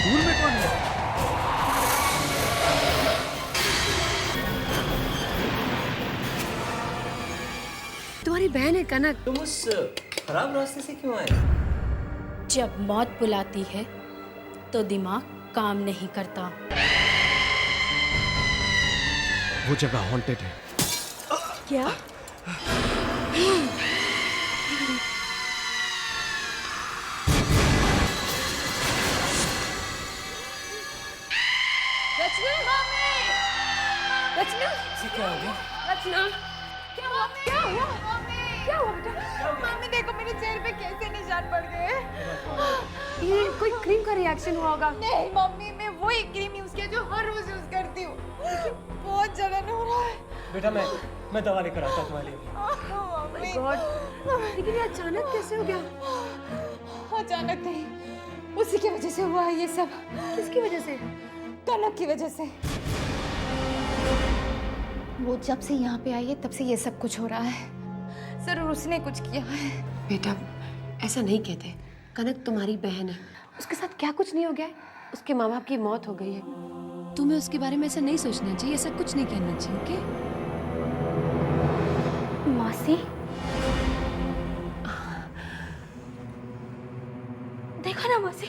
दूर में कौन है? तुम्हारी बहन है कनक। तुम उस खराब रास्ते से क्यों आए? जब मौत बुलाती है तो दिमाग काम नहीं करता। वो जगह हॉन्टेड है। क्या? रचना, रचना, क्या हो गया? रचना, क्या हुआ? क्या हुआ? क्या हुआ बेटा? मम्मी देखो मेरे चेहरे पे कैसे निशान पड़ गए। ये कोई क्रीम का रिएक्शन हुआ होगा। नहीं मम्मी, मैं वही क्रीम यूज किया जो हर रोज यूज करती हूँ। बहुत जलन हो रहा है। बेटा मैं दवा लेकर आता हूँ तुम्हारे लिए। मम्मी, गॉड, लेकिन ये अचानक कैसे हो गया? अचानक नहीं, उसी की वजह से हुआ है ये सब। किसकी वजह से? कनक की वजह से। वो जब से यहाँ पे आई है तब से ये सब कुछ हो रहा है। जरूर उसने कुछ किया है। बेटा, ऐसा नहीं कहते। कनक तुम्हारी बहन है, उसके साथ क्या कुछ नहीं हो गया है? उसके माँ बाप की मौत हो गई है। तुम्हें उसके बारे में ऐसा नहीं सोचना चाहिए, ऐसा कुछ नहीं कहना चाहिए, ओके? मासी, देखा ना मासी,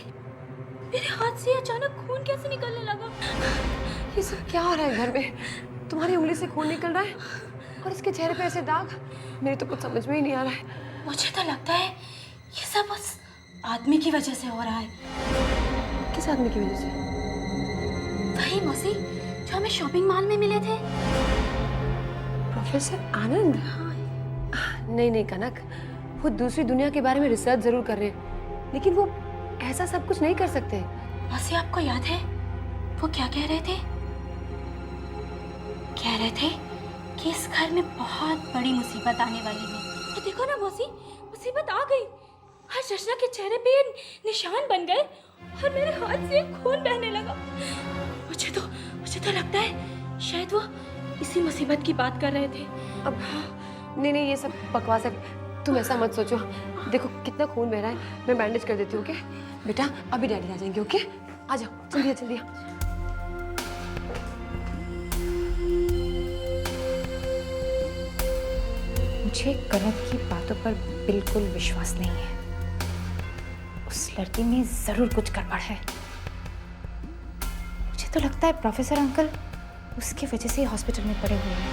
मेरे हाथ से अचानक खून कैसे निकलने लगा। ये सब क्या हो रहा है घर में? तुम्हारी उंगली से खून निकल रहा है और इसके चेहरे पे ऐसे दाग। मेरी तो कुछ समझ में ही नहीं आ रहा है। मुझे तो लगता है ये सब बस आदमी की वजह से हो रहा है। किस आदमी की वजह से? वही मौसी जो हमें शॉपिंग मॉल में मिले थे। प्रोफेसर आनंद? नहीं नहीं कनक, वो दूसरी दुनिया के बारे में रिसर्च जरूर कर रहे हैं, लेकिन वो ऐसा सब कुछ नहीं कर सकते। मौसी आपको याद है वो क्या कह रहे थे? कह रहे थे कि इस घर में बहुत बड़ी मुसीबत आने वाली है। तो देखो ना मौसी, मुसीबत आ गई। आज रचना के चेहरे पे ये निशान बन गए और मेरे हाथ से खून बहने लगा। मुझे तो लगता है शायद वो इसी मुसीबत की बात कर रहे थे। अब नहीं नहीं, ये सब बकवास है। तुम ऐसा मत सोचो। देखो कितना खून बह रहा है, मैं बैंडेज कर देती हूँ, ओके? बेटा अभी डैडी आ जाएंगे, ओके? आ जाओ, जल्दी जल्दी। मुझे कनक की बातों पर बिल्कुल विश्वास नहीं है। उस लड़की में जरूर कुछ गड़बड़ है। मुझे तो लगता है प्रोफेसर अंकल उसकी वजह से हॉस्पिटल में पड़े हुए हैं।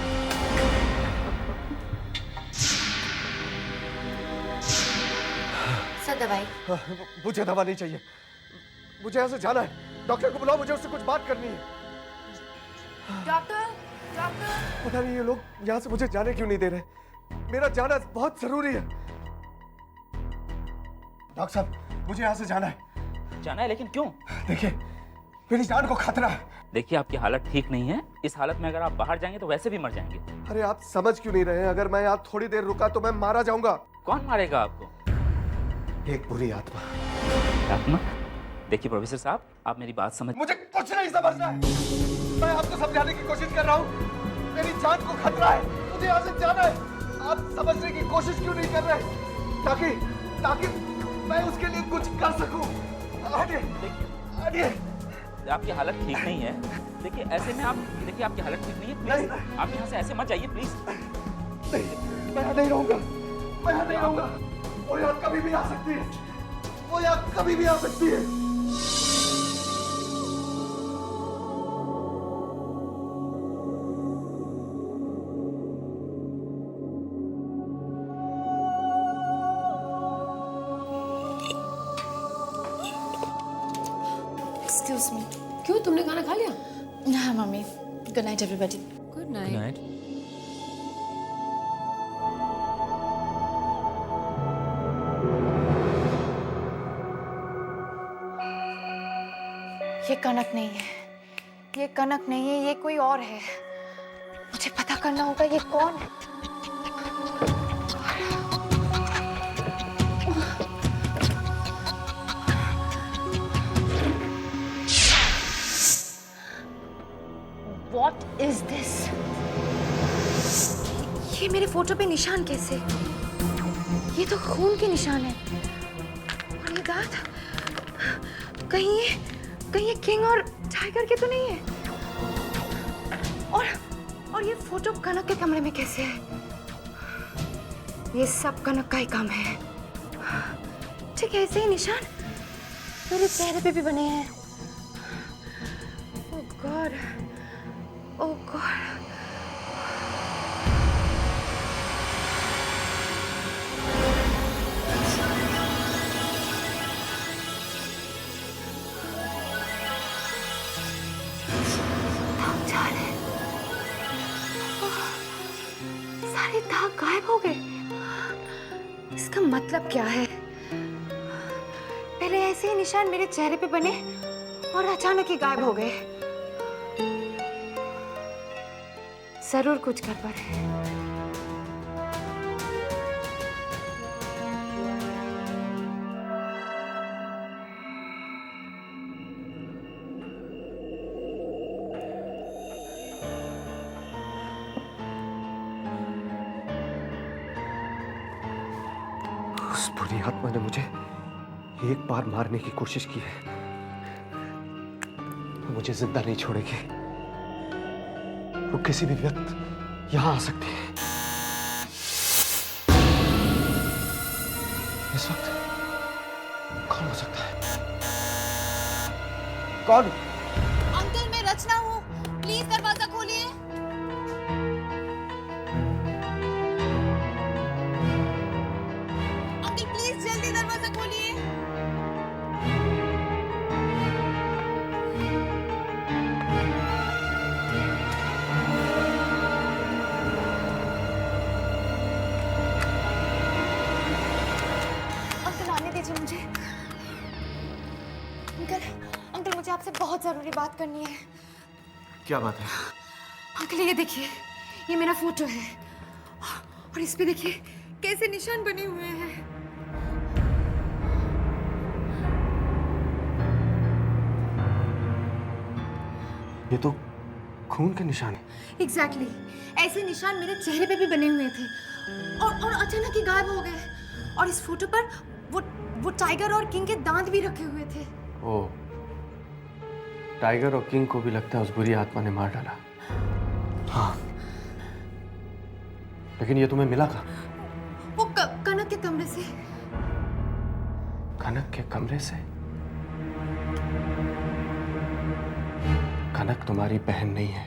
सर दवाई। मुझे दवा नहीं चाहिए, मुझे यहाँ से जाना है। डॉक्टर को बुलाओ, मुझे उससे कुछ बात करनी है। डॉक्टर, पता नहीं ये लोग यहाँ से मुझे जाने क्यों नहीं दे रहे। मेरा जाना बहुत जरूरी है। डॉक्टर साहब, मुझे यहाँ से जाना है। जाना है, लेकिन क्यों? देखिए, मेरी जान को खतरा है। देखिए आपकी हालत ठीक नहीं है। इस हालत में अगर आप बाहर जाएंगे तो वैसे भी मर जाएंगे। अरे आप समझ क्यों नहीं रहे हैं? अगर मैं यहाँ थोड़ी देर रुका तो मैं मारा जाऊंगा। कौन मारेगा आपको? एक बुरी आत्मा। आत्मा? देखिए प्रोफेसर साहब, आप मेरी बात समझ। मुझे कुछ नहीं समझना है। मैं आपको समझाने की कोशिश कर रहा हूँ। मेरी जान को खतरा है, मुझे यहाँ से जाना है। आप समझने की कोशिश क्यों नहीं कर रहे? ताकि मैं उसके लिए कुछ कर सकूं। हटिए। आपकी हालत ठीक नहीं है। देखिए ऐसे में आप, देखिए आपकी हालत ठीक नहीं है, प्लीज आप यहाँ से ऐसे मत जाइए, प्लीज। नहीं, मैं यहाँ नहीं रहूंगा। वो यहाँ कभी भी आ सकती है। वो यहाँ कभी भी आ सकती है। Excuse me. क्यों, तुमने खाना खा लिया? हाँ mummy. Good night everybody. Good night. ये कनक नहीं है, ये कनक नहीं है, ये कोई और है। मुझे पता करना होगा ये कौन है। What is this? ये मेरे फोटो पे निशान कैसे? ये तो खून के निशान है। और ये दांत, कहीं कहीं ये किंग और टाइगर के तो नहीं है? और ये फोटो कनक के कमरे में कैसे है? ये सब कनक का ही काम है। ठीक है, ऐसे ही निशान मेरे चेहरे पे भी बने हैं। ओह गॉड, ओह गॉड। सारे दाग गायब हो गए। इसका मतलब क्या है? पहले ऐसे ही निशान मेरे चेहरे पे बने और अचानक ही गायब हो गए। जरूर कुछ गड़बड़ है। उस बुरी आत्मा ने मुझे एक बार मारने की कोशिश की है, वो मुझे जिंदा नहीं छोड़ेगी। वो किसी भी वक्त यहां आ सकती है। इस वक्त कौन हो सकता है? कौन? अंकल, मैं रचना हूँ, प्लीज दरवाजा खोलिए। अंकल प्लीज जल्दी दरवाजा खोलिए। अंकल आने दीजिए मुझे। अंकल मुझे आपसे बहुत जरूरी बात करनी है। क्या बात है? अंकल ये देखिए, ये मेरा फोटो है और इस पे देखिए कैसे निशान बने हुए हैं। ये तो खून के निशान है। एग्जैक्टली, ऐसे निशान मेरे चेहरे पे भी बने हुए थे और अचानक ही गायब हो गए। और इस फोटो पर वो टाइगर और किंग के दांत भी रखे हुए थे। ओ, टाइगर और किंग को भी लगता है उस बुरी आत्मा ने मार डाला। हाँ, लेकिन ये तुम्हें मिला कहाँ? वो कनक के कमरे से। कनक के कमरे से? कनक तुम्हारी बहन नहीं है,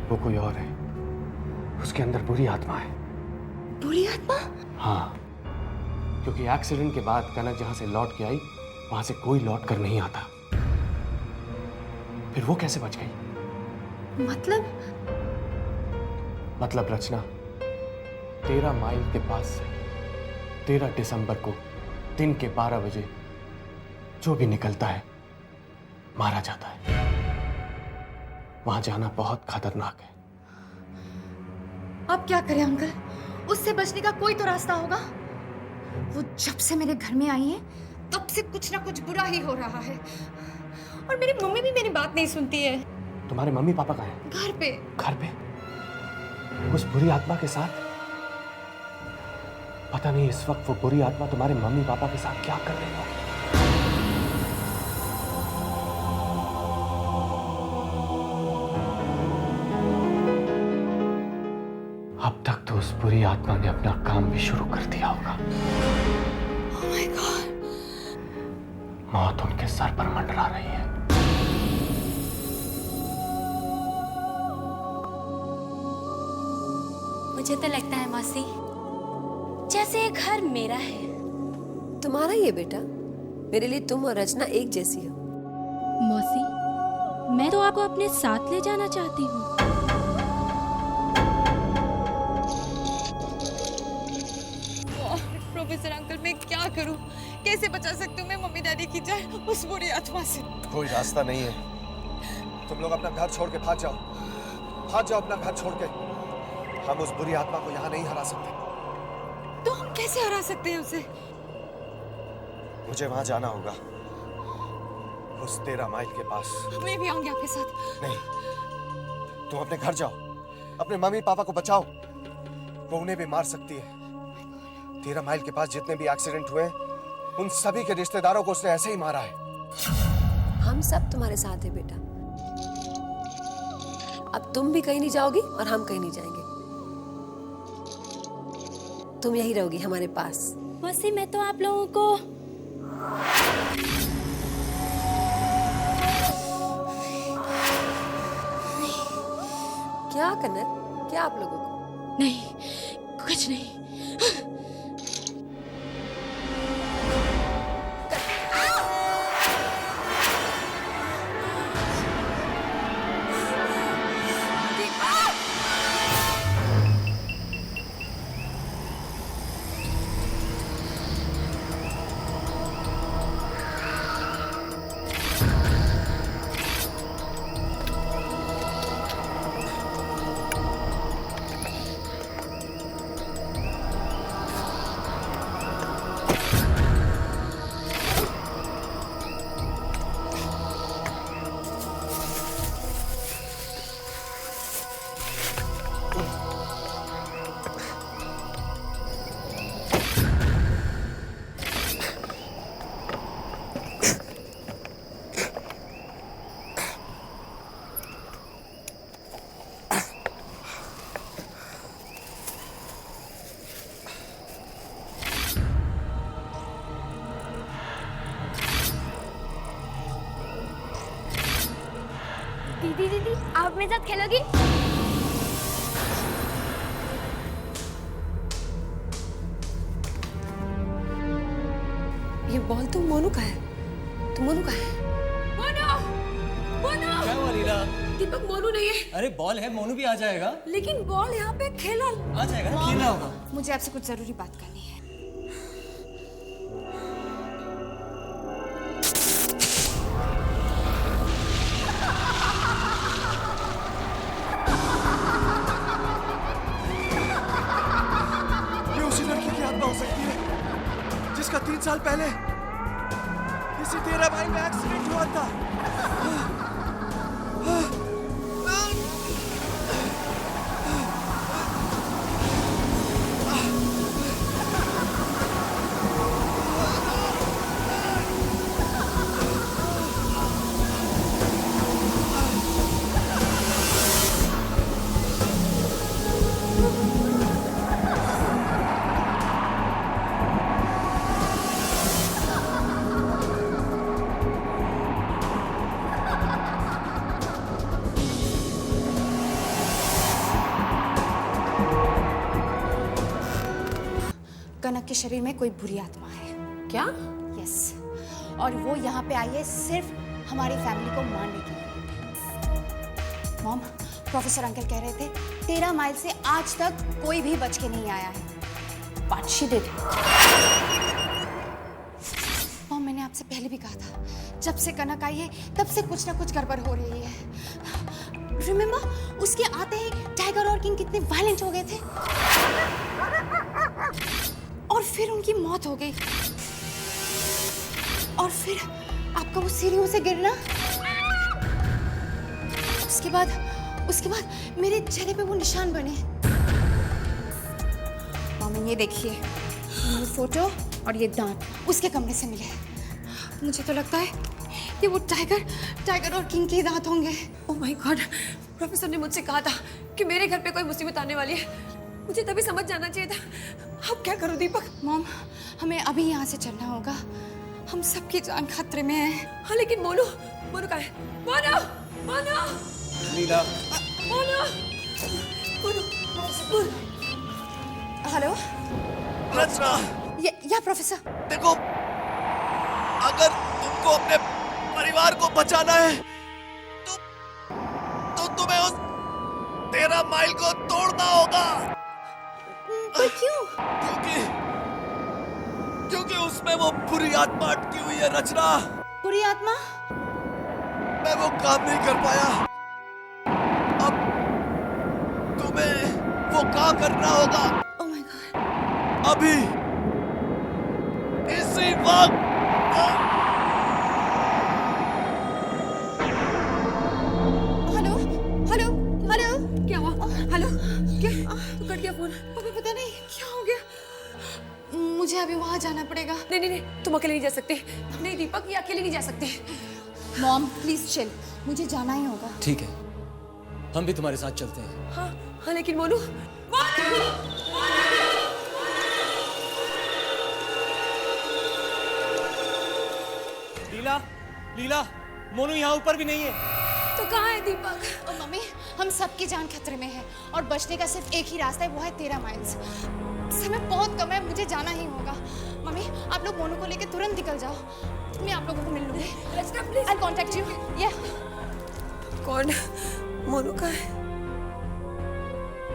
वो कोई और है। उसके अंदर बुरी आत्मा है। बुरी आत्मा? हाँ, क्योंकि एक्सीडेंट के बाद कनक जहां से लौट के आई वहां से कोई लौट कर नहीं आता। फिर वो कैसे बच गई? मतलब रचना, 13 माइल के पास से 13 दिसंबर को दिन के 12 बजे जो भी निकलता है मारा जाता है। वहां जाना बहुत खतरनाक है। अब क्या करें अंकल? उससे बचने का कोई तो रास्ता होगा। वो जब से मेरे घर में आई है तब से कुछ ना कुछ बुरा ही हो रहा है और मेरी मम्मी भी मेरी बात नहीं सुनती है। तुम्हारे मम्मी पापा कहाँ हैं? घर पे। घर पे? उस बुरी आत्मा के साथ? पता नहीं इस वक्त वो बुरी आत्मा तुम्हारे मम्मी पापा के साथ क्या कर रही होगी। अब तक तो उस बुरी आत्मा ने अपना काम भी शुरू कर दिया होगा। Oh my God! मौत उनके सर पर मंडरा रही है। मुझे तो लगता है मौसी, जैसे ये घर मेरा है। तुम्हारा ये बेटा, मेरे लिए तुम और रचना एक जैसी हो। मौसी, मैं तो आपको अपने साथ ले जाना चाहती हूँ। प्रोफेसर अंकल, मैं क्या करूं? कैसे बचा सकती हूँ मैं मम्मी डैडी की जान उस बुरी आत्मा से? कोई रास्ता नहीं है। तुम लोग अपना घर छोड़ के भाग जाओ। भाग जाओ अपना घर छोड़ के। हम उस बुरी आत्मा को यहाँ नहीं हरा सकते। तो हम कैसे हरा सकते हैं उसे? मुझे वहां जाना होगा, उस 13 माइल के पास। मैं भी आऊंगी आपके साथ। नहीं, तुम अपने घर जाओ, अपने मम्मी पापा को बचाओ। वो उन्हें भी मार सकती है। 13 माइल के पास जितने भी एक्सीडेंट हुए उन सभी के रिश्तेदारों को उसने ऐसे ही मारा है। हम सब तुम्हारे साथ हैं बेटा। अब तुम भी कहीं नहीं जाओगी और हम कहीं नहीं जाएंगे। तुम यही रहोगी हमारे पास। मौसी मैं तो आप लोगों को क्या कनक, क्या आप लोगों को? नहीं, कुछ नहीं। दीदी दीदी आप मेरे साथ खेलोगी? ये बॉल तो मोनू का है। तो मोनू का है। क्या हुआ लीला? दीपक मोनू नहीं है। अरे बॉल है, मोनू भी आ जाएगा। लेकिन बॉल यहाँ पे खेला। आ जाएगा ना, खेलना होगा। मुझे आपसे कुछ जरूरी बात करनी है। ये उसी लड़की की आत्मा हो सकती है जिसका 3 साल पहले इसी तेरा भाई में एक्सीडेंट हुआ था। कनक के शरीर में कोई बुरी आत्मा है। क्या? यस, और वो यहाँ पे आई है सिर्फ हमारी फैमिली को मारने के लिए। मॉम, प्रोफेसर अंकल कह रहे थे 13 माइल से आज तक कोई भी बच के नहीं आया है। But she did. मॉम, मैंने आपसे पहले भी कहा था, जब से कनक आई है तब से कुछ ना कुछ गड़बड़ हो रही है। रिमेम्बर उसके आते ही टाइगर और किंग कितने वायलेंट हो गए थे और फिर उनकी मौत हो गई। और फिर आपका वो सीढ़ियों से गिरना, उसके बाद मेरे चेहरे पे वो निशान बने। मामा ये देखिए, ये फोटो और ये दांत उसके कमरे से मिले। मुझे तो लगता है कि वो टाइगर और किंग के दांत होंगे। ओह माय गॉड, प्रोफेसर ने मुझसे कहा था कि मेरे घर पे कोई मुसीबत आने वाली है। मुझे तभी समझ जाना चाहिए था। अब क्या करूं दीपक? मॉम, हमें अभी यहाँ से चलना होगा। हम सबकी जान खतरे में है। हाँ लेकिन मोनू कहाँ है? मोनू! लीला, मोनू! हेलो, रचना, या प्रोफेसर। देखो, अगर तुमको अपने परिवार को बचाना है तो तुम्हें उस 13 माइल को तोड़ना होगा। पर क्यों? क्योंकि उसमें वो बुरी आत्मा अटकी हुई है रचना। बुरी आत्मा? मैं वो काम नहीं कर पाया। अब तुम्हें वो काम करना होगा। Oh my God. अभी इसी वक्त। हेलो। क्या हुआ? हेलो? क्या? तो कट गया फोन। अभी पता नहीं क्या हो गया। मुझे अभी वहां जाना पड़ेगा। नहीं, तुम अकेले नहीं जा सकते। नहीं दीपक, ये अकेले नहीं जा सकते। मॉम प्लीज चिल, मुझे जाना ही होगा। ठीक है, हम भी तुम्हारे साथ चलते हैं। हाँ हाँ, लेकिन मोनू लीला, लीला, मोनू यहाँ ऊपर भी नहीं है। तो कहाँ है दीपक? और मम्मी, हम सबकी जान खतरे में है और बचने का सिर्फ एक ही रास्ता है, वो है 13 माइल्स। समय बहुत कम है, मुझे जाना ही होगा। मम्मी, आप लोग मोनू को लेके तुरंत निकल जाओ, मैं आप लोगों को मिल लूंगी। I'll contact you. Yeah. कौन? मोनू का है?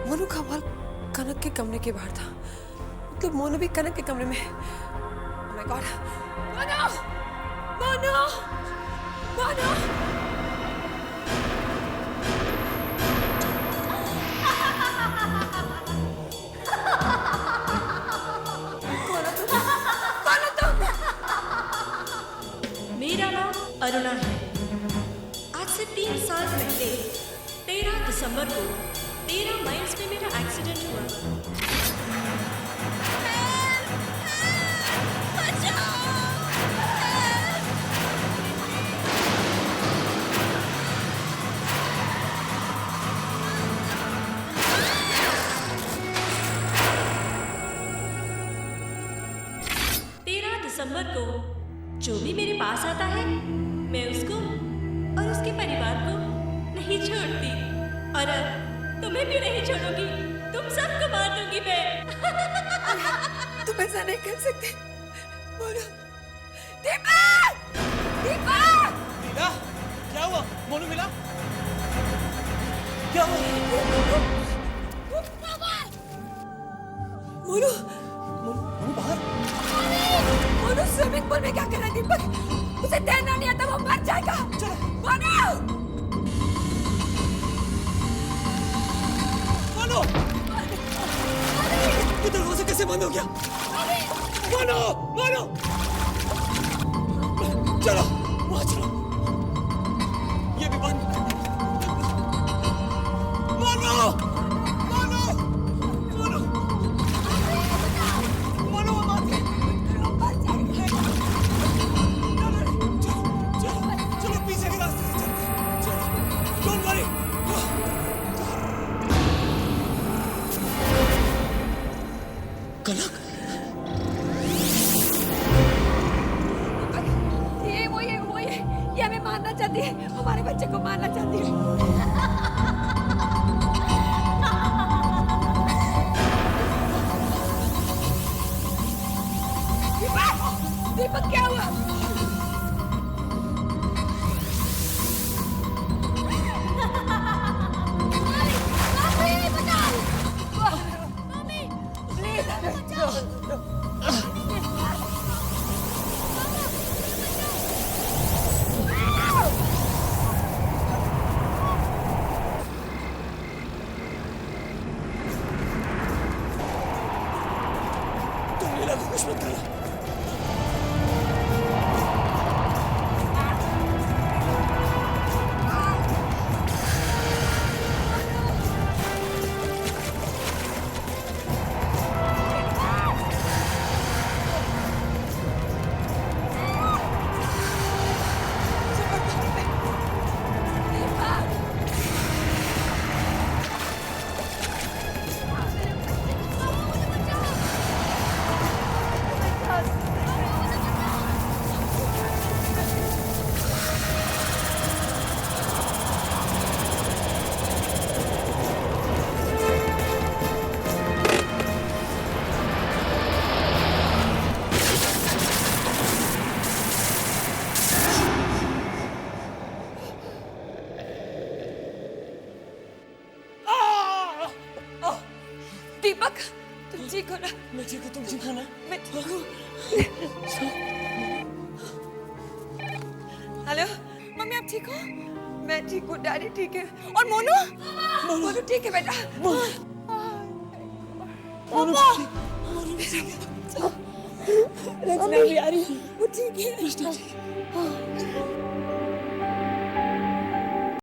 मोनू का बाल कनक के कमरे के बाहर था, मतलब मोनू भी कनक के कमरे में है। Oh my God! Monu! Monu! Monu! मेरा नाम अरुणा है। आज से 3 साल पहले 13 दिसंबर को 13 माइल्स में मेरा एक्सीडेंट हुआ। दिसंबर को जो भी मेरे पास आता है, मैं उसको और उसके परिवार को नहीं छोड़ती, और अब तुम्हें भी नहीं छोड़ूंगी। तुम सबको मार दूंगी मैं। तुम ऐसा नहीं कर सकते। मोनू! दीपक! दीपक! लीला, क्या हुआ? मोनू मिला? क्या हुआ? मोनू! मोनू बाहर? मोनू स्विमिंग पूल में क्या कर रहा है दीपक? उसे तैरना नहीं आता, वो मर जाएगा। चलो। मोनू! मोनू! ये दरवाजा कैसे बंद हो गया? मोनू! मोनू! चलो, वहाँ चलो। ये भी बंद। मोनू! मोनू! मोनू! मोनू, वो मर गई। चलो पीछे के रास्ते से चलते हैं। चलो, डोंट वरी। कनक, ये हमें मारना चाहती है, हमारे बच्चे को मारना चाहती है। दीपक! दीपक क्या हुआ? तुम लीला को कुछ मत करना। दीपक, तुम ठीक हो ना? मैं ठीक हूँ, तुम ठीक हो ना? मैं ठीक हूँ। हेलो मम्मी, आप ठीक हो? मैं ठीक हूँ, डैडी ठीक है, और मोनू? मोनू ठीक है बेटा। रचना भी आ रही है, वो ठीक है।